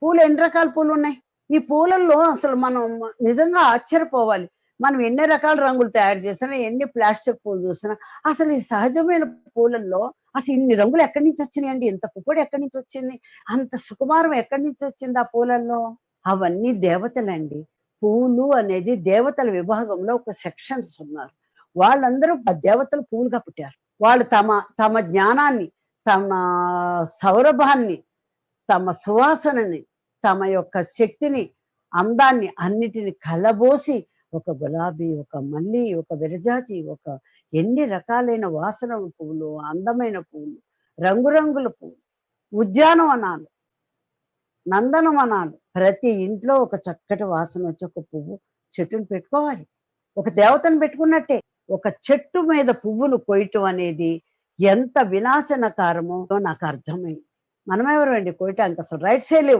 పూలు ఎన్ని రకాల పూలు ఉన్నాయి. ఈ పూలల్లో అసలు మనం నిజంగా ఆశ్చర్యపోవాలి. మనం ఎన్ని రకాల రంగులు తయారు చేసినా, ఎన్ని ప్లాస్టిక్ పూలు చూసినా, అసలు ఈ సహజమైన పూలల్లో అసలు ఇన్ని రంగులు ఎక్కడి నుంచి వచ్చినాయండి? ఇంత పుప్పొడి ఎక్కడి నుంచి వచ్చింది? అంత సుకుమారం ఎక్కడి నుంచి వచ్చింది ఆ పూలల్లో? అవన్నీ దేవతలండి. పూలు అనేది దేవతల విభాగంలో ఒక సెక్షన్స్ ఉన్నారు. వాళ్ళందరూ దేవతలు పూలుగా పుట్టారు. వాళ్ళు తమ తమ జ్ఞానాన్ని, తమ సౌరభాన్ని, తమ సువాసనని, తమ యొక్క శక్తిని, అందాన్ని అన్నిటిని కలబోసి ఒక గులాబీ, ఒక మల్లి, ఒక విరజాజి, ఒక ఎన్ని రకాలైన వాసన పువ్వులు, అందమైన పువ్వులు, రంగురంగుల పువ్వులు, ఉద్యానవనాలు, నందనవనాలు. ప్రతి ఇంట్లో ఒక చక్కటి వాసన వచ్చే ఒక పువ్వు చెట్టుని పెట్టుకోవాలి. ఒక దేవతను పెట్టుకున్నట్టే. ఒక చెట్టు మీద పువ్వులు కొయ్యటం అనేది ఎంత వినాశనకారమో నాకు అర్థమైంది. మనమెవరమండి కొయ్యటానికి? అసలు రైట్సే లేవు.